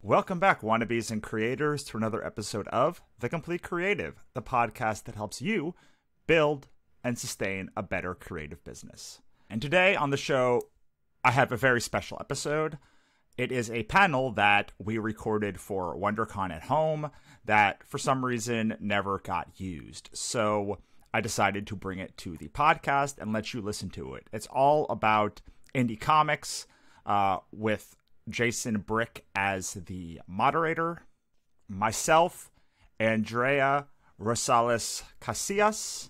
Welcome back, wannabes and creators, to another episode of The Complete Creative, the podcast that helps you build and sustain a better creative business. And today on the show, I have a very special episode. It is a panel that we recorded for Wondercon at Home that, for some reason, never got used. So I decided to bring it to the podcast and let you listen to it. It's all about indie comics with Jason Brick as the moderator, myself, Andrea Rosales-Casillas,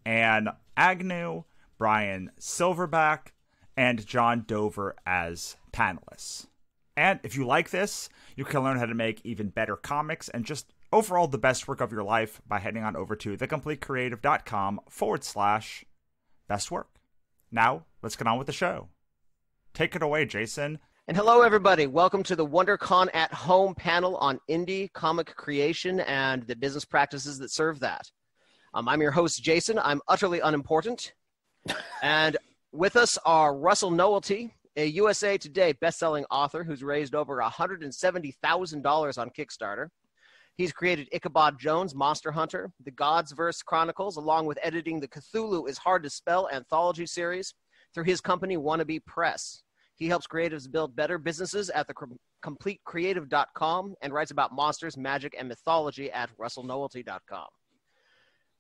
Anne Agnew, Bryan Silverbax, and John Dover as panelists. And if you like this, you can learn how to make even better comics and just overall the best work of your life by heading on over to thecompletecreative.com/best work. Now, let's get on with the show. Take it away, Jason. And hello, everybody. Welcome to the WonderCon at Home panel on indie comic creation and the business practices that serve that. I'm your host, Jason. I'm utterly unimportant. And with us are Russell Nohelty, a USA Today bestselling author who's raised over $170,000 on Kickstarter. He's created Ichabod Jones, Monster Hunter, the Godsverse Chronicles, along with editing the Cthulhu is Hard to Spell anthology series through his company, Wannabe Press. He helps creatives build better businesses at thecompletecreative.com and writes about monsters, magic, and mythology at russellnohelty.com.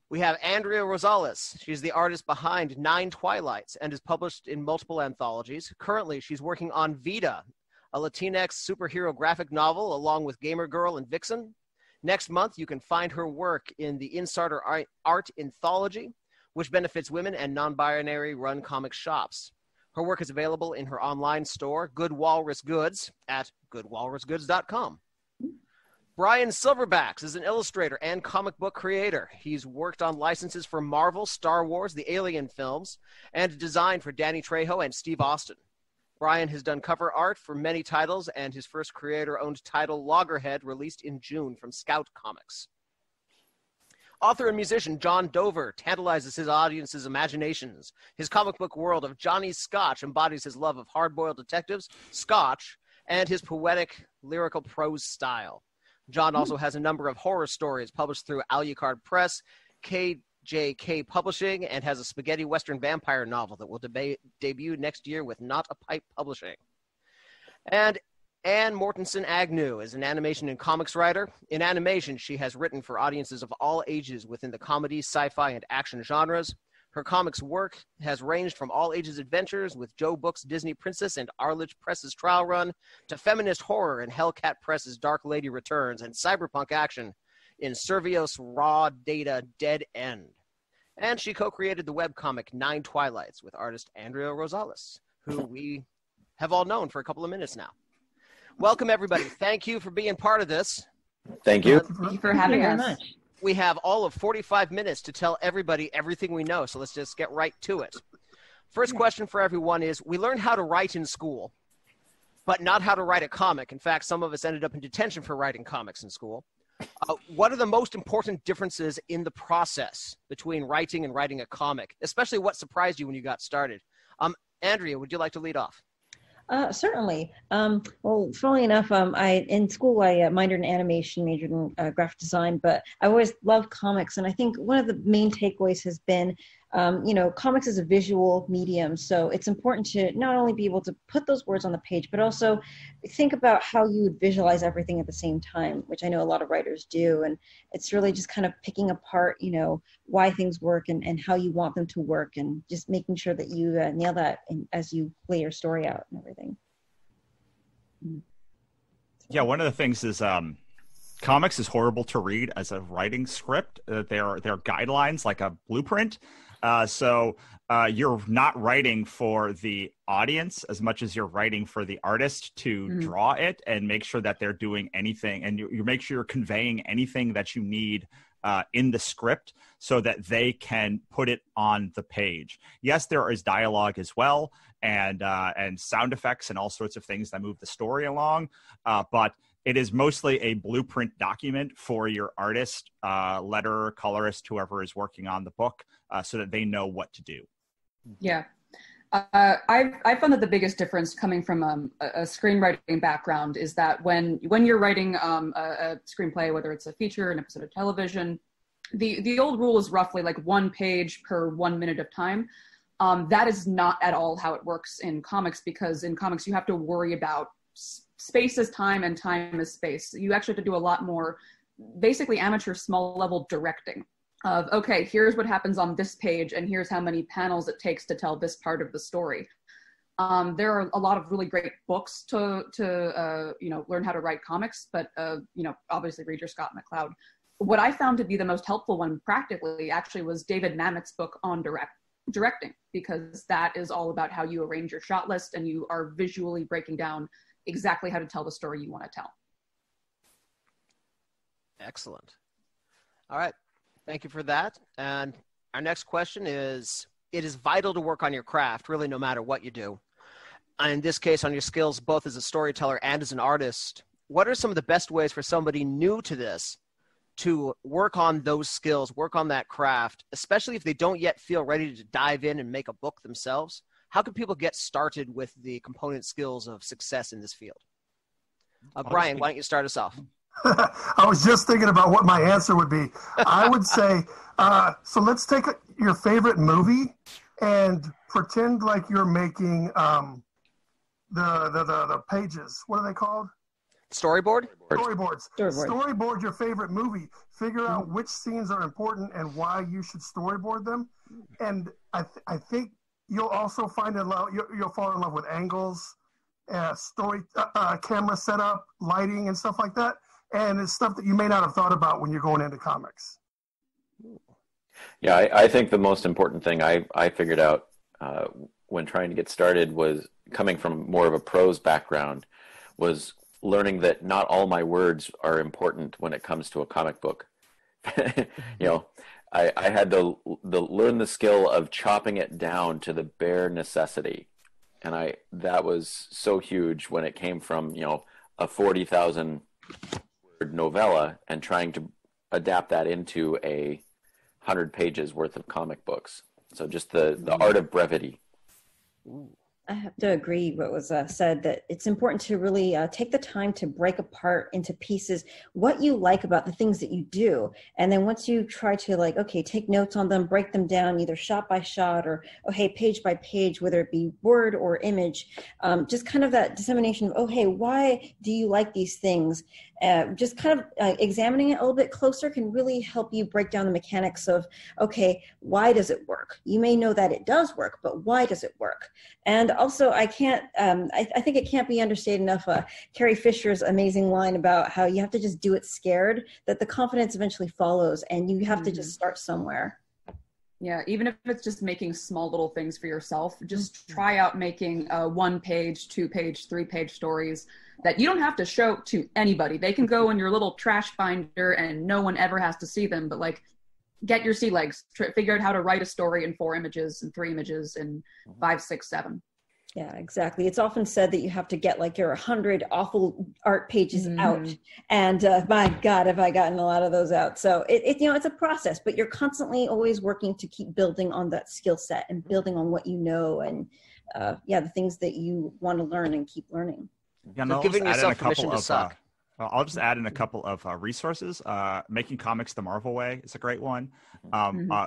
We have Andrea Rosales. She's the artist behind 9 Twilights and is published in multiple anthologies. Currently, she's working on Vita, a Latinx superhero graphic novel, along with Gamer Girl and Vixen. Next month, you can find her work in the Instarter Art Anthology, which benefits women and non-binary run comic shops. Her work is available in her online store, Good Walrus Goods, at goodwalrusgoods.com. Bryan Silverbax is an illustrator and comic book creator. He's worked on licenses for Marvel, Star Wars, the Alien films, and designed for Danny Trejo and Steve Austin. Bryan has done cover art for many titles, and his first creator-owned title, Loggerhead, released in June from Scout Comics. Author and musician John Dover tantalizes his audience's imaginations. His comic book world of Johnny Scotch embodies his love of hard-boiled detectives, Scotch, and his poetic, lyrical prose style. John also has a number of horror stories published through Alucard Press, KJK Publishing, and has a spaghetti western vampire novel that will debut next year with Not a Pipe Publishing. And Anne Mortensen Agnew is an animation and comics writer. In animation, she has written for audiences of all ages within the comedy, sci-fi, and action genres. Her comics work has ranged from all ages adventures with Joe Book's Disney Princess and Arledge Press's Trial Run to feminist horror and Hellcat Press's Dark Lady Returns and cyberpunk action in Servios Raw Data Dead End. And she co-created the webcomic 9 Twilights with artist Andrea Rosales, who we have all known for a couple of minutes now. Welcome, everybody. Thank you for being part of this. Thank you. Thank you for having us. We have all of 45 minutes to tell everybody everything we know, so let's just get right to it. First question for everyone is, we learned how to write in school, but not how to write a comic. In fact, some of us ended up in detention for writing comics in school. What are the most important differences in the process between writing and writing a comic, especially what surprised you when you got started? Andrea, would you like to lead off? Certainly. Well, funnily enough, in school I minored in animation, majored in graphic design, but I always loved comics. And I think one of the main takeaways has been, comics is a visual medium. So it's important to not only be able to put those words on the page, but also think about how you would visualize everything at the same time, which I know a lot of writers do. And it's really just kind of picking apart, why things work and how you want them to work, and just making sure that you nail that as you lay your story out and everything. Yeah, one of the things is comics is horrible to read as a writing script. They're guidelines, like a blueprint. So you're not writing for the audience as much as you're writing for the artist to draw it and make sure that they're doing anything, and you make sure you're conveying anything that you need in the script so that they can put it on the page. Yes, there is dialogue as well, and sound effects and all sorts of things that move the story along, but it is mostly a blueprint document for your artist, letterer, colorist, whoever is working on the book, so that they know what to do. Yeah. I found that the biggest difference coming from a screenwriting background is that when you're writing a screenplay, whether it's a feature, an episode of television, the old rule is roughly like 1 page per 1 minute of time. That is not at all how it works in comics, because in comics you have to worry about space is time and time is space. You actually have to do a lot more basically amateur small level directing of, okay, here's what happens on this page and here's how many panels it takes to tell this part of the story. There are a lot of really great books to learn how to write comics, but obviously read your Scott McCloud. What I found to be the most helpful one practically actually was David Mamet's book on directing, because that is all about how you arrange your shot list and you are visually breaking down exactly how to tell the story you want to tell. Excellent. All right. Thank you for that. And our next question is, it is vital to work on your craft, really, no matter what you do. In this case, on your skills, both as a storyteller and as an artist. What are some of the best ways for somebody new to this to work on those skills, work on that craft, especially if they don't yet feel ready to dive in and make a book themselves? How can people get started with the component skills of success in this field? Bryan, why don't you start us off? I was just thinking about what my answer would be. I would say, so let's take your favorite movie and pretend like you're making the pages. What are they called? Storyboard? Storyboards. Storyboard your favorite movie. Figure out which scenes are important and why you should storyboard them. And I think you'll also you'll fall in love with angles, camera setup, lighting, and stuff like that. And it's stuff that you may not have thought about when you're going into comics. Yeah, I think the most important thing I figured out when trying to get started was, coming from more of a prose background, was learning that not all my words are important when it comes to a comic book. I had to learn the skill of chopping it down to the bare necessity. And that was so huge when it came from, a 40,000 word novella and trying to adapt that into 100 pages worth of comic books. So just the art of brevity. Ooh. I have to agree what was said, that it's important to really take the time to break apart into pieces what you like about the things that you do. And then once you try to take notes on them, break them down either shot by shot or, page by page, whether it be word or image, just kind of that dissemination of, why do you like these things? Just kind of examining it a little bit closer can really help you break down the mechanics of, why does it work? You may know that it does work, but why does it work? And also, I think it can't be understated enough, Carrie Fisher's amazing line about how you have to just do it scared, that the confidence eventually follows, and you have to just start somewhere. Yeah, even if it's just making small little things for yourself, just try out making 1 page, 2 page, 3 page stories that you don't have to show to anybody. They can go in your little trash binder and no one ever has to see them, but get your sea legs, figure out how to write a story in 4 images and 3 images and 5, 6, 7. Yeah, exactly. It's often said that you have to get your 100 awful art pages out. And my God, have I gotten a lot of those out. So it's a process, but you're constantly always working to keep building on that skill set and building on what you know and the things that you want to learn and keep learning. Yeah, so giving yourself permission to suck. I'll just add in a couple of resources. Making Comics the Marvel Way is a great one.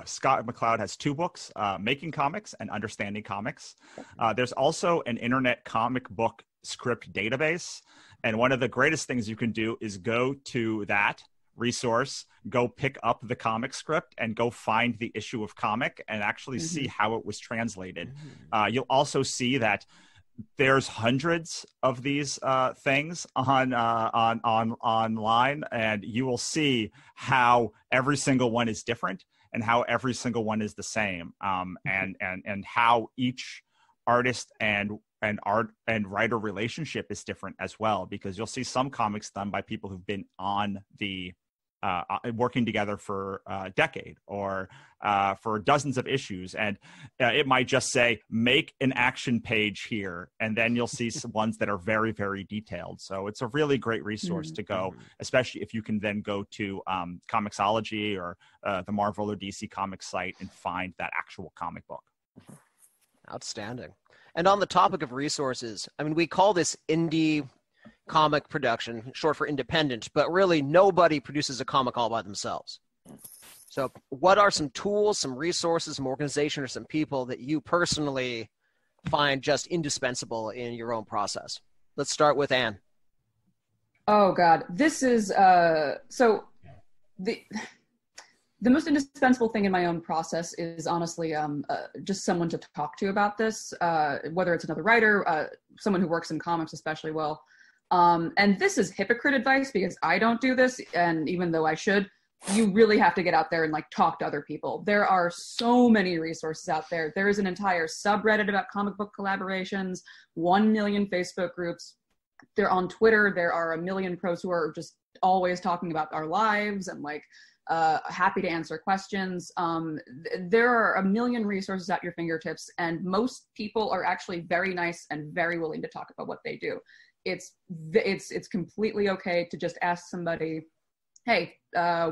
Scott McCloud has 2 books, Making Comics and Understanding Comics. There's also an internet comic book script database. And one of the greatest things you can do is go to that resource, go pick up the comic script and go find the issue of comic and actually see how it was translated. You'll also see that there's hundreds of these things on online, and you will see how every single one is different and how every single one is the same, and how each artist and writer relationship is different as well, because you'll see some comics done by people who've been on the working together for a decade or for dozens of issues, and it might just say make an action page here, and then you'll see some ones that are very, very detailed. So it's a really great resource to go, especially if you can then go to Comixology or the Marvel or DC Comics site and find that actual comic book. Outstanding. And on the topic of resources, I mean, we call this indie comic production, short for independent, but really nobody produces a comic all by themselves. So what are some tools, some resources, some organization, or some people that you personally find just indispensable in your own process? Let's start with Anne. Oh God, this is so the most indispensable thing in my own process is honestly just someone to talk to about this, whether it's another writer, someone who works in comics especially well. And this is hypocrite advice because I don't do this, and even though I should, you really have to get out there and like talk to other people. There are so many resources out there. There is an entire subreddit about comic book collaborations, 1 million Facebook groups. They're on Twitter. There are a million pros who are just always talking about our lives and like happy to answer questions. There are a million resources at your fingertips, and most people are actually very nice and very willing to talk about what they do. It's completely okay to just ask somebody, hey,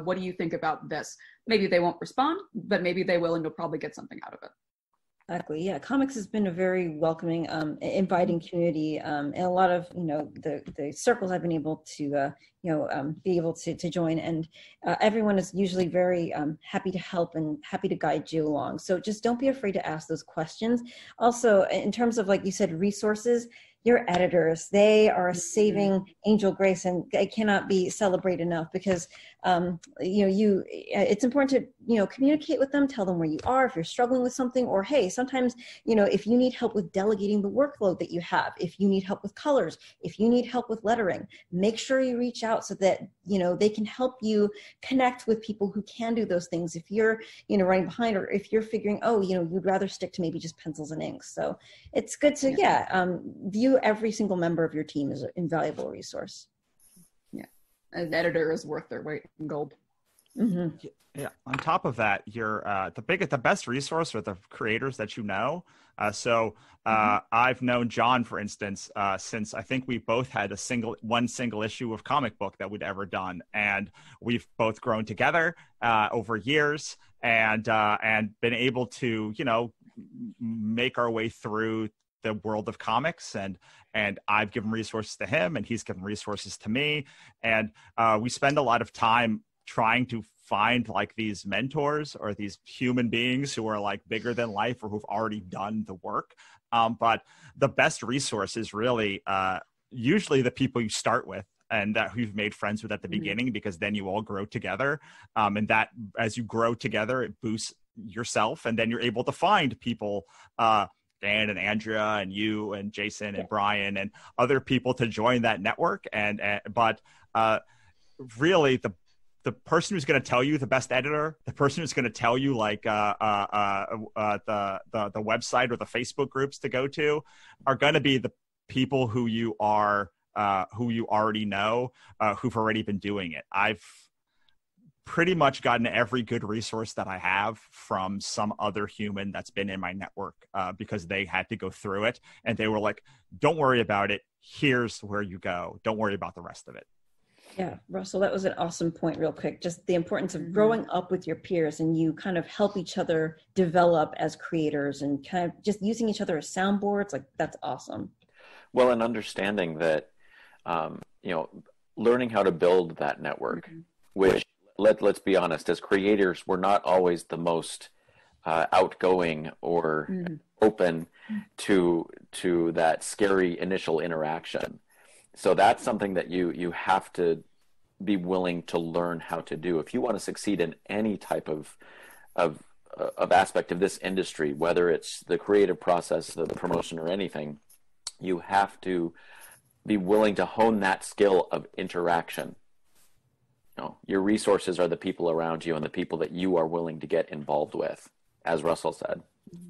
what do you think about this? Maybe they won't respond, but maybe they will, and you'll probably get something out of it. Exactly. Yeah, comics has been a very welcoming, inviting community, and a lot of the circles I've been able to be able to join, and everyone is usually very happy to help and happy to guide you along. So just don't be afraid to ask those questions. Also, in terms of like you said, resources. Your editors, they are a saving angel grace, and they cannot be celebrated enough because it's important to communicate with them, tell them where you are if you're struggling with something, or hey, sometimes if you need help with delegating the workload that you have, if you need help with colors, if you need help with lettering, make sure you reach out so that they can help you connect with people who can do those things if you're running behind, or if you're figuring you'd rather stick to maybe just pencils and inks. So it's good to view every single member of your team as an invaluable resource. Yeah, an editor is worth their weight in gold. Mm-hmm. Yeah. On top of that, you're the best resource are the creators that you know. I've known John, for instance, since I think we both had one single issue of comic book that we'd ever done, and we've both grown together over years, and been able to make our way through the world of comics, and I've given resources to him and he's given resources to me, and we spend a lot of time trying to find like these mentors or these human beings who are like bigger than life or who've already done the work, but the best resource is really usually the people you start with and that who you've made friends with at the beginning, because then you all grow together, and that as you grow together it boosts yourself, and then you're able to find people, Dan and Andrea and you and Jason and Brian and other people to join that network. But really the person who's going to tell you, the best editor, the person who's going to tell you like the website or the Facebook groups to go to are going to be the people who you already know, who've already been doing it. I've pretty much gotten every good resource that I have from some other human that's been in my network, because they had to go through it and they were like, don't worry about it. Here's where you go. Don't worry about the rest of it. Yeah, Russell, that was an awesome point real quick. Just the importance of growing up with your peers, and you kind of help each other develop as creators and kind of just using each other as soundboards. Like that's awesome. Well, and understanding that, learning how to build that network, which let's be honest, as creators, we're not always the most outgoing or open to that scary initial interaction. So that's something that you have to be willing to learn how to do. If you want to succeed in any type of aspect of this industry, whether it's the creative process, the promotion, or anything, you have to be willing to hone that skill of interaction. Your resources are the people around you and the people that you are willing to get involved with, as Russell said.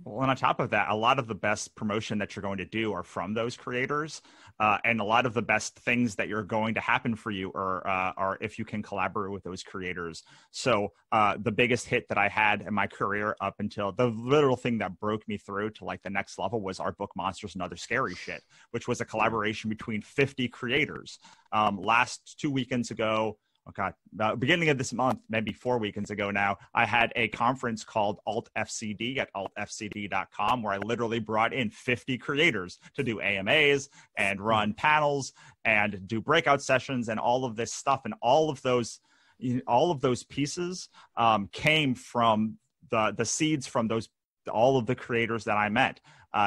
Well, and on top of that, a lot of the best promotion that you're going to do are from those creators, and a lot of the best things that you're going to happen for you are if you can collaborate with those creators. So the biggest hit that I had in my career up until the literal thing that broke me through to like the next level was our book Monsters and Other Scary Shit, which was a collaboration between 50 creators. Last 2 weekends ago, beginning of this month, maybe 4 weekends ago now, I had a conference called AltFCD at altfcd.com, where I literally brought in 50 creators to do AMAs and run panels and do breakout sessions and all of this stuff. And all of those pieces came from the seeds from all of the creators that I met.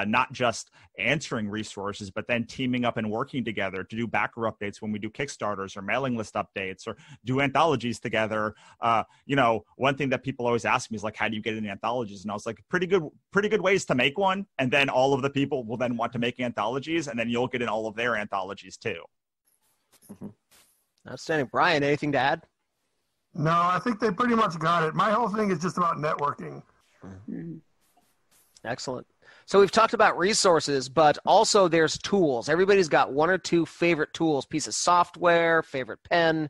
Not just answering resources, but then teaming up and working together to do backer updates when we do Kickstarters or mailing list updates or do anthologies together. One thing that people always ask me is like, how do you get into anthologies? And I was like, pretty good ways to make one. And then all of the people will then want to make anthologies, and then you'll get in all of their anthologies too. Mm-hmm. Outstanding. Bryan, anything to add? No, I think they pretty much got it. My whole thing is just about networking. Mm-hmm. Excellent. So we've talked about resources, but also there's tools. Everybody's got one or two favorite tools, piece of software, favorite pen,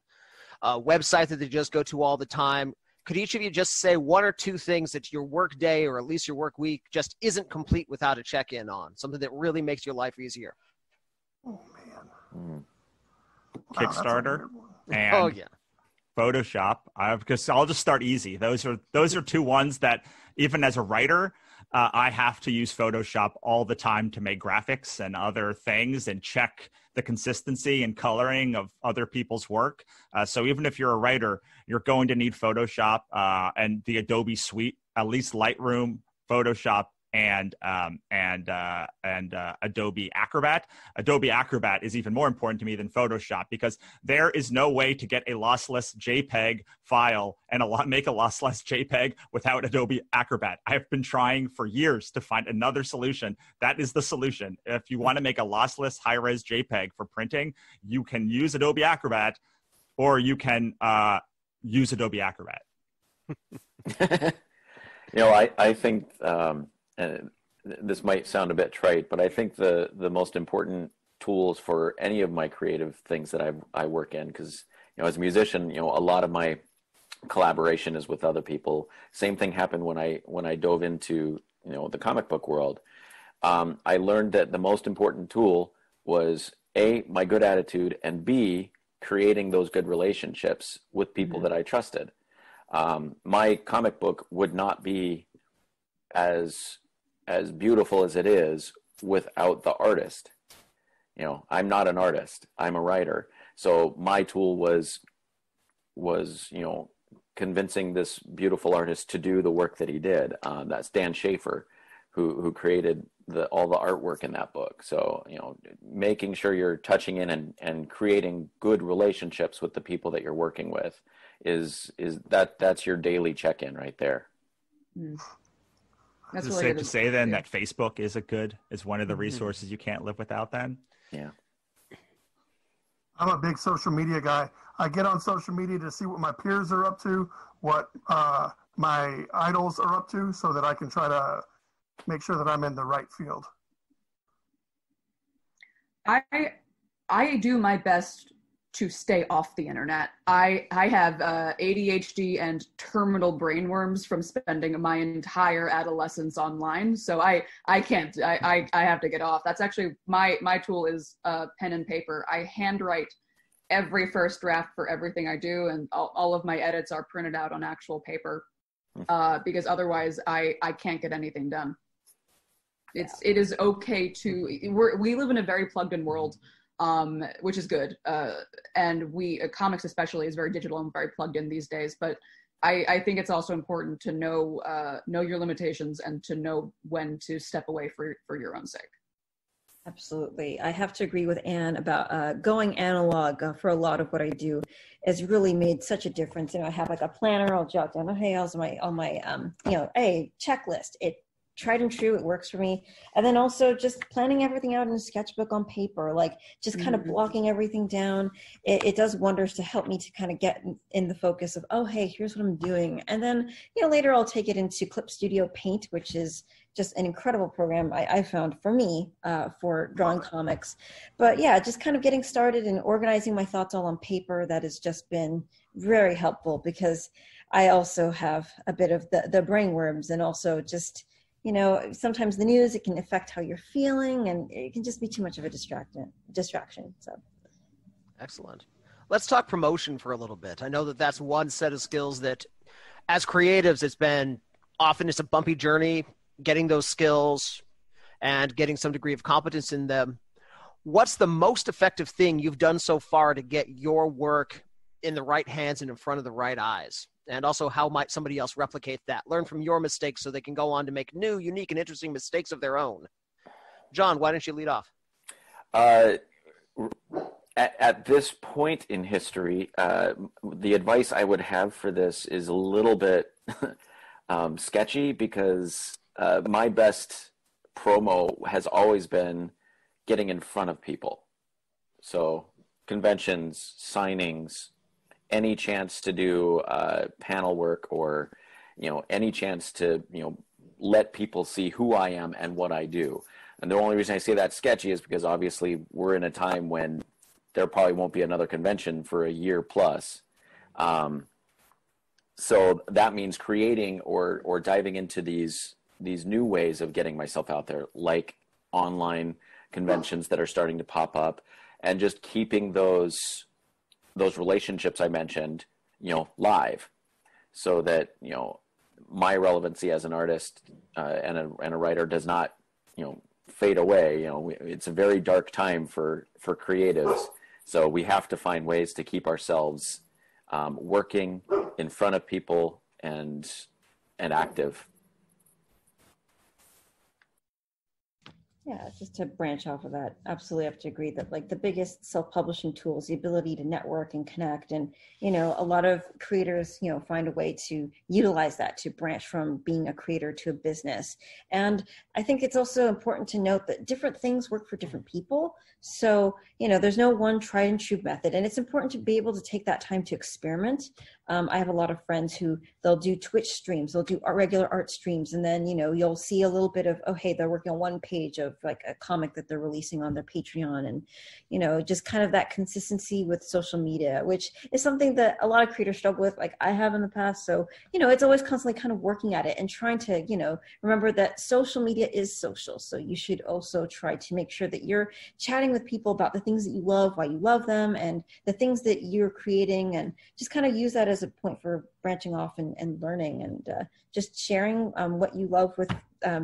a website that they just go to all the time. Could each of you just say one or two things that your work day or at least your work week just isn't complete without a check-in on, something that really makes your life easier? Oh, man. Kickstarter and Photoshop. Because I'll just start easy. Those are two ones that even as a writer, I have to use Photoshop all the time to make graphics and other things and check the consistency and coloring of other people's work. So even if you're a writer, you're going to need Photoshop and the Adobe suite, at least Lightroom, Photoshop, and Adobe Acrobat. Adobe Acrobat is even more important to me than Photoshop, because there is no way to get a lossless JPEG file and make a lossless JPEG without Adobe Acrobat. I have been trying for years to find another solution. That is the solution. If you want to make a lossless high-res JPEG for printing, you can use Adobe Acrobat, or you can use Adobe Acrobat. I think and this might sound a bit trite, but I think the most important tools for any of my creative things that I work in, because as a musician, a lot of my collaboration is with other people. Same thing happened when I dove into the comic book world. I learned that the most important tool was A, my good attitude, and B, creating those good relationships with people that I trusted. My comic book would not be as beautiful as it is without the artist. I'm not an artist, I'm a writer. So my tool was convincing this beautiful artist to do the work that he did. That's Dan Schaefer, who created all the artwork in that book. So, making sure you're touching in and creating good relationships with the people that you're working with that's your daily check-in right there. Mm. Is it safe to say then that Facebook is one of the resources you can't live without then? Yeah. I'm a big social media guy. I get on social media to see what my peers are up to, what my idols are up to, so that I can try to make sure that I'm in the right field. I do my best to stay off the internet. I have ADHD and terminal brainworms from spending my entire adolescence online. So I can't, I have to get off. That's actually, my tool is pen and paper. I handwrite every first draft for everything I do, and all of my edits are printed out on actual paper because otherwise I can't get anything done. It is okay to, we live in a very plugged in world, which is good. And comics especially is very digital and very plugged in these days. But I think it's also important to know your limitations and to know when to step away for your own sake. Absolutely. I have to agree with Anne about going analog for a lot of what I do has really made such a difference. I have like a planner, I'll jot down, hey, how's my checklist. It tried and true, it works for me. And then also just planning everything out in a sketchbook on paper, like just kind of blocking everything down. It does wonders to help me to kind of get in the focus of, oh, hey, here's what I'm doing. And then, later I'll take it into Clip Studio Paint, which is just an incredible program I found for me for drawing comics. But yeah, just kind of getting started and organizing my thoughts all on paper, that has just been very helpful, because I also have a bit of the brainworms, and also just, sometimes the news, it can affect how you're feeling, and it can just be too much of a distraction. So. Excellent. Let's talk promotion for a little bit. I know that that's one set of skills that, as creatives, it's a bumpy journey getting those skills and getting some degree of competence in them. What's the most effective thing you've done so far to get your work in the right hands and in front of the right eyes? And also, how might somebody else replicate that? Learn from your mistakes so they can go on to make new, unique, and interesting mistakes of their own. John, why don't you lead off? At this point in history, the advice I would have for this is a little bit sketchy, because my best promo has always been getting in front of people. So conventions, signings, any chance to do panel work, or any chance to let people see who I am and what I do. And the only reason I say that sketchy is because obviously we're in a time when there probably won't be another convention for a year plus. So that means creating or diving into these new ways of getting myself out there, like online conventions that are starting to pop up, and just keeping those relationships I mentioned, live, so that, my relevancy as an artist and a writer does not, fade away. It's a very dark time for creatives. So we have to find ways to keep ourselves working in front of people and active. Yeah, just to branch off of that, absolutely have to agree that like the biggest self-publishing tool is the ability to network and connect. And, a lot of creators, find a way to utilize that to branch from being a creator to a business. And I think it's also important to note that different things work for different people. So, there's no one tried and true method. And it's important to be able to take that time to experiment. I have a lot of friends who they'll do Twitch streams, they'll do regular art streams, and then, you'll see a little bit of, oh, hey, they're working on one page of like a comic that they're releasing on their Patreon. And, just kind of that consistency with social media, which is something that a lot of creators struggle with, like I have in the past. So, it's always constantly kind of working at it and trying to, remember that social media is social. So you should also try to make sure that you're chatting with people about the things that you love, why you love them, and the things that you're creating, and just kind of use that as a point for branching off and learning, and just sharing what you love with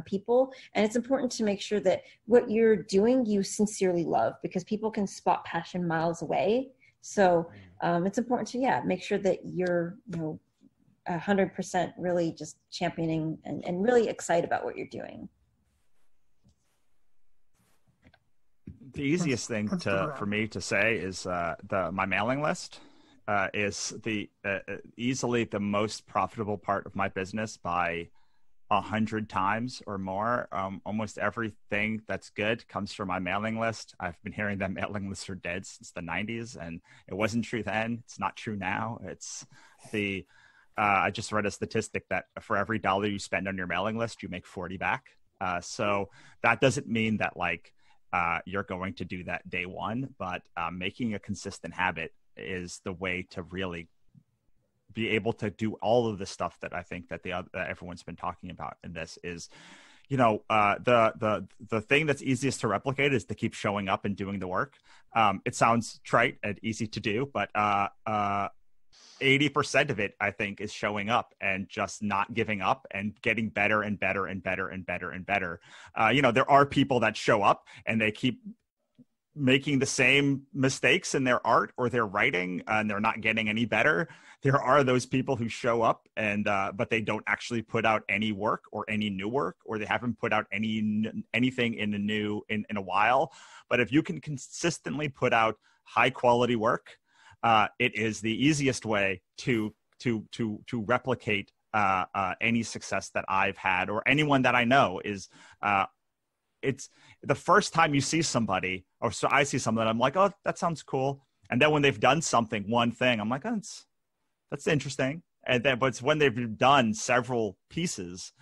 people. And it's important to make sure that what you're doing, you sincerely love, because people can spot passion miles away. So it's important to, make sure that you're, 100% really just championing and really excited about what you're doing. The easiest thing for me to say is my mailing list is easily the most profitable part of my business by 100 times or more. Almost everything that's good comes from my mailing list. I've been hearing that mailing lists are dead since the 90s, and it wasn't true then. It's not true now. It's I just read a statistic that for every dollar you spend on your mailing list, you make 40 back. So that doesn't mean that you're going to do that day one, but making a consistent habit is the way to really be able to do all of the stuff that I think that everyone's been talking about in this is, the thing that's easiest to replicate is to keep showing up and doing the work. It sounds trite and easy to do, but 80% of it, I think, is showing up and just not giving up and getting better and better and better and better and better. There are people that show up and they keep making the same mistakes in their art or their writing, and they're not getting any better. There are those people who show up and but they don't actually put out any work or any new work, or they haven't put out anything in a while. But if you can consistently put out high quality work, it is the easiest way to replicate any success that I've had or anyone that I know. Is it's the first time you see somebody, or so I see something, I'm like, oh, that sounds cool. And then when they've done one thing, I'm like, oh, that's interesting. And then, but it's when they've done several pieces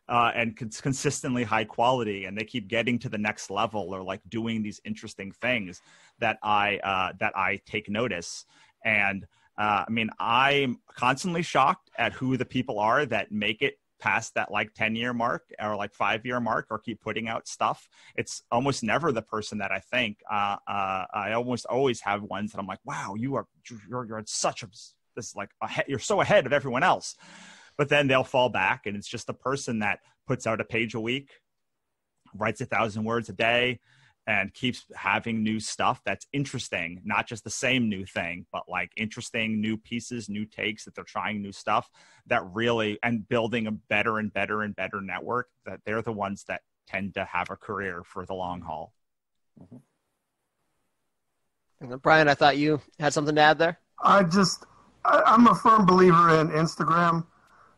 and consistently high quality, and they keep getting to the next level or like doing these interesting things that I take notice. And I'm constantly shocked at who the people are that make it past that like 10-year mark or like 5-year mark or keep putting out stuff, it's almost never the person that I think. I almost always have ones that I'm like, wow, you're such a, this like you're so ahead of everyone else. But then they'll fall back, and it's just the person that puts out a page a week, writes 1,000 words a day, and keeps having new stuff that's interesting, not just the same new thing, but like interesting new pieces, new takes, that they're trying new stuff that really, and building a better and better and better network, that they're the ones that tend to have a career for the long haul. Bryan, I thought you had something to add there. I'm a firm believer in Instagram.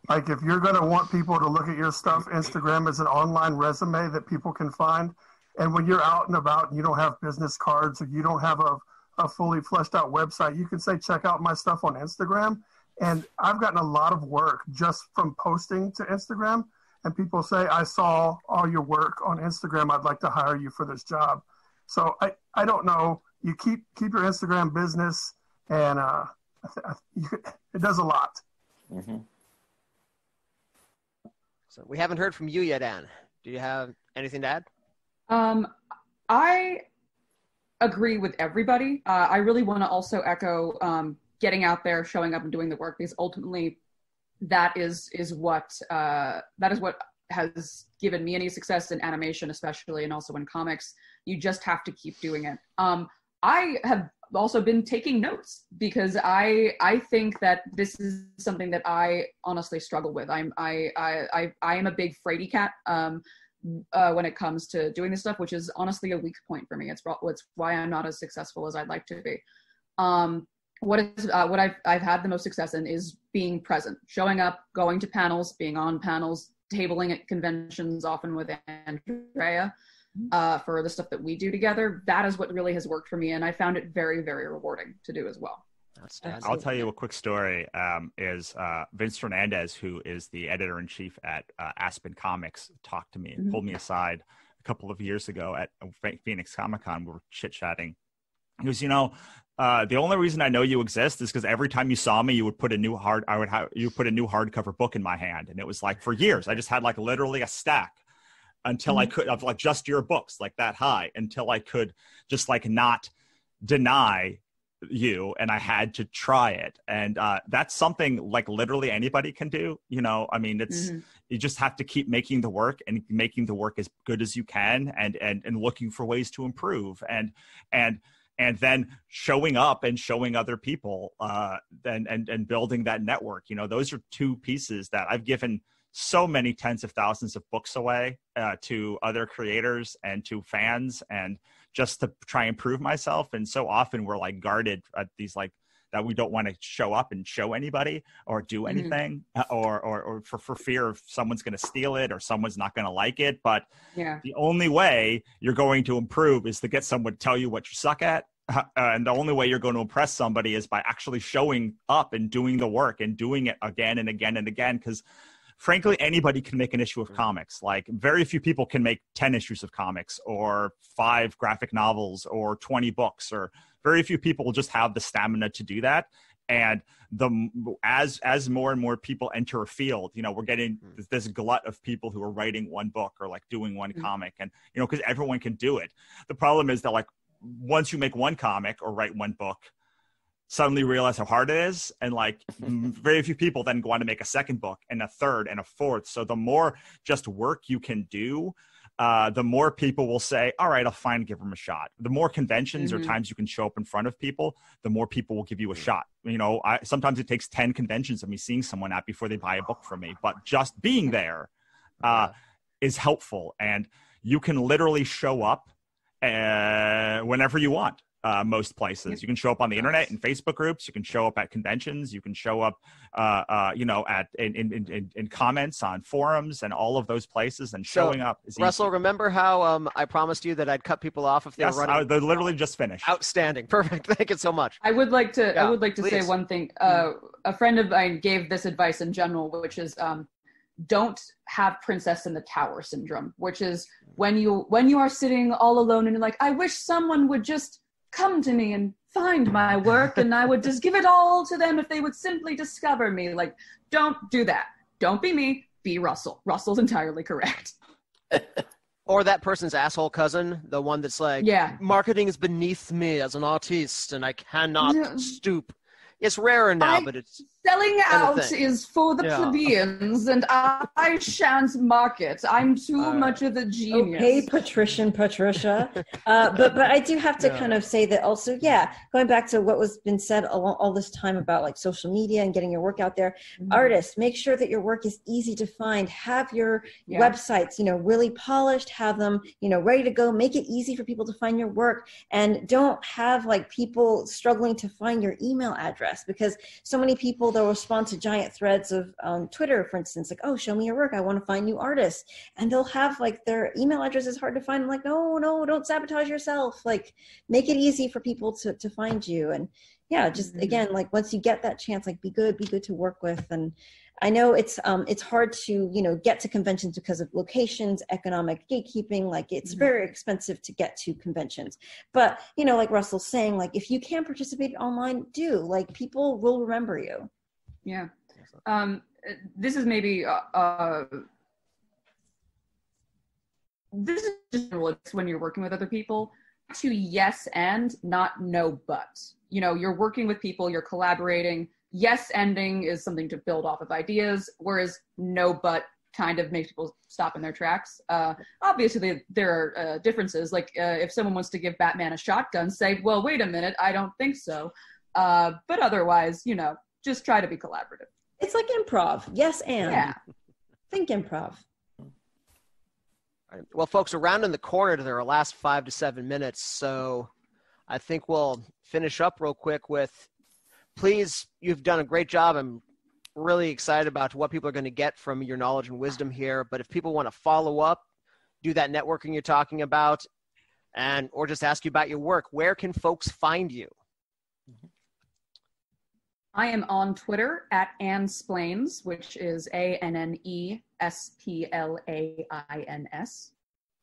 Like, if you're going to want people to look at your stuff, Instagram is an online resume that people can find. And when you're out and about and you don't have business cards or you don't have a fully fleshed out website, you can say, check out my stuff on Instagram. And I've gotten a lot of work just from posting to Instagram. And people say, I saw all your work on Instagram. I'd like to hire you for this job. So I don't know. You keep your Instagram business, and it does a lot. Mm-hmm. So we haven't heard from you yet, Anne. Do you have anything to add? I agree with everybody. I really want to also echo getting out there, showing up, and doing the work, because ultimately that is what has given me any success in animation, especially, and also in comics. You just have to keep doing it. I have also been taking notes, because I think that this is something that I honestly struggle with. I am a big fraidy cat when it comes to doing this stuff, which is honestly a weak point for me. It's why I'm not as successful as I'd like to be. What I've had the most success in is being present, showing up, going to panels, being on panels, tabling at conventions, often with Andrea. For the stuff that we do together. That is what really has worked for me, and I found it very, very rewarding to do as well. I'll tell you a quick story. Is Vince Fernandez, who is the editor-in-chief at Aspen Comics, talked to me and pulled me aside a couple of years ago at Phoenix Comic-Con. We were chit-chatting. He goes, the only reason I know you exist is because every time you saw me, you would put a new hardcover book in my hand, and it was like for years. I just had like literally a stack until I could, of like just your books, like that high, until I could just like not deny you, and I had to try it. And that's something like literally anybody can do. I mean, it's you just have to keep making the work, and making the work as good as you can, and looking for ways to improve, and then showing up and showing other people, and building that network. Those are two pieces that I've given so many tens of thousands of books away to other creators and to fans, and just to try and prove myself. And so often we're like guarded at these, like, that we don't want to show up and show anybody or do anything, or for fear of someone's going to steal it or someone's not going to like it. But the only way you're going to improve is to get someone to tell you what you suck at. And the only way you're going to impress somebody is by actually showing up and doing the work and doing it again and again and again. Because frankly, anybody can make an issue of comics. Like, very few people can make 10 issues of comics or 5 graphic novels or 20 books, or very few people will just have the stamina to do that. And as more and more people enter a field, we're getting this glut of people who are writing one book or like doing one comic, and, because everyone can do it. The problem is that, like, once you make one comic or write one book, suddenly realize how hard it is, and like very few people then go on to make a second book and a third and a fourth. So the more just work you can do, the more people will say, all right, I'll finally give them a shot. The more conventions or times you can show up in front of people, the more people will give you a shot. Sometimes it takes 10 conventions of me seeing someone out before they buy a book from me, but just being there is helpful. And you can literally show up whenever you want. Most places you can show up on the internet and Facebook groups. You can show up at conventions. You can show up, in comments on forums and all of those places. And showing up is Russell, easy. Remember how I promised you that I'd cut people off if they were running? They literally just finished. Outstanding, perfect. Thank you so much. I would like to. I would like to please. say one thing. A friend of mine gave this advice in general, which is don't have princess in the tower syndrome, which is when you are sitting all alone and you're like, I wish someone would just come to me and find my work, and I would just give it all to them if they would simply discover me. Like, don't do that. Don't be me. be Russell. Russell's entirely correct. Or that person's asshole cousin, the one that's like, Yeah. marketing is beneath me as an artist and I cannot stoop. It's rarer now, but it's selling out thing. is for the plebeians, and I shan't market. I'm too much of a genius. Okay, Patricia. But I do have to kind of say that also, going back to what was been said all this time about like social media and getting your work out there, artists, make sure that your work is easy to find. Have your websites, really polished, have them, ready to go. Make it easy for people to find your work, and don't have like people struggling to find your email address, because so many people, they'll respond to giant threads of Twitter, for instance, like, oh, show me your work, I want to find new artists, and they'll have like their email address is hard to find. I'm like, no, don't sabotage yourself. Like, make it easy for people to find you. And just again, like, once you get that chance, like, be good to work with. And I know it's hard to get to conventions because of locations, economic gatekeeping. Like, it's very expensive to get to conventions. But like Russell's saying, like, if you can participate online, do. Like, people will remember you. Yeah. This is maybe this is just when you're working with other people, to yes and, not no but. You're working with people, you're collaborating. Yes ending is something to build off of ideas, whereas no but kind of makes people stop in their tracks. Obviously, there are differences. Like, if someone wants to give Batman a shotgun, say, well, wait a minute, I don't think so. But otherwise, just try to be collaborative. It's like improv. Yes and. Yeah. Think improv. Right. Well, folks, around in the corner to their last 5 to 7 minutes, so I think we'll finish up real quick with, please, you've done a great job. I'm really excited about what people are going to get from your knowledge and wisdom here. But if people want to follow up, do that networking you're talking about, or just ask you about your work, where can folks find you? I am on Twitter at Annesplains, which is ANNESPLAINS.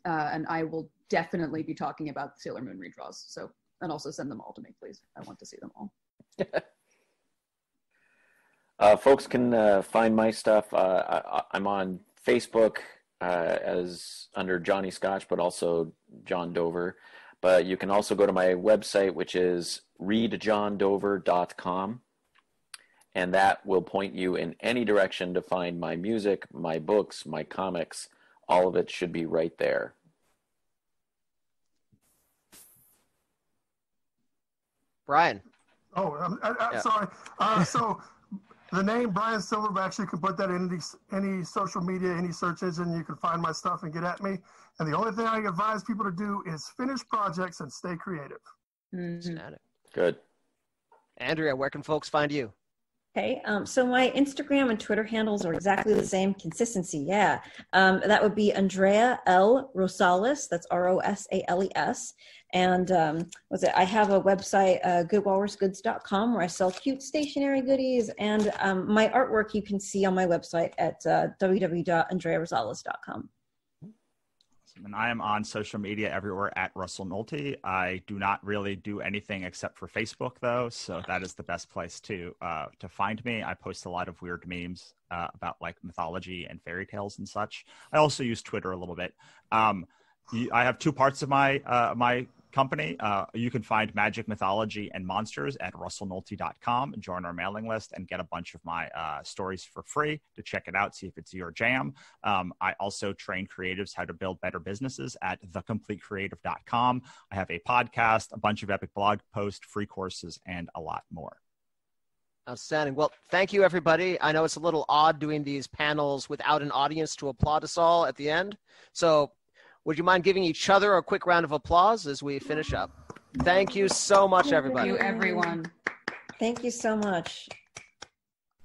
And I will definitely be talking about Sailor Moon redraws. And also send them all to me, please. I want to see them all. Folks can find my stuff. I'm on Facebook as under Johnny Scotch, but also John Dover. But you can also go to my website, which is readjohndover.com. And that will point you in any direction to find my music, my books, my comics. All of it should be right there. Brian. Oh, sorry. So the name Bryan Silverbax, you can put that in any social media, any search engine. You can find my stuff and get at me. And the only thing I advise people to do is finish projects and stay creative. Good. Andrea, where can folks find you? Okay, so my Instagram and Twitter handles are exactly the same. Consistency, that would be Andrea L. Rosales. That's Rosales. And I have a website, goodwalrusgoods.com, where I sell cute stationery goodies. And my artwork you can see on my website at www.andrearosales.com. And I am on social media everywhere at Russell Nolte. I do not really do anything except for Facebook, though, so that is the best place to find me. I post a lot of weird memes about like mythology and fairy tales and such. I also use Twitter a little bit. I have two parts of my my company. You can find Magic, Mythology, and Monsters at russellnolte.com. Join our mailing list and get a bunch of my stories for free to check it out, see if it's your jam. I also train creatives how to build better businesses at thecompletecreative.com. I have a podcast, a bunch of epic blog posts, free courses, and a lot more. Outstanding. Well, thank you, everybody. I know it's a little odd doing these panels without an audience to applaud us all at the end. So would you mind giving each other a quick round of applause as we finish up? Thank you so much, everybody. Thank you, everyone. Thank you so much.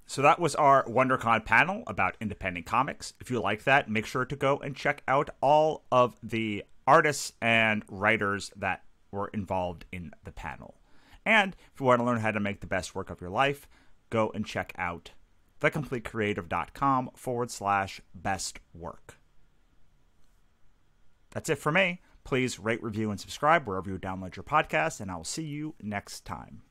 So that was our WonderCon panel about independent comics. If you like that, make sure to go and check out all of the artists and writers that were involved in the panel. And if you want to learn how to make the best work of your life, go and check out thecompletecreative.com/best work. That's it for me. Please rate, review, and subscribe wherever you download your podcast, and I will see you next time.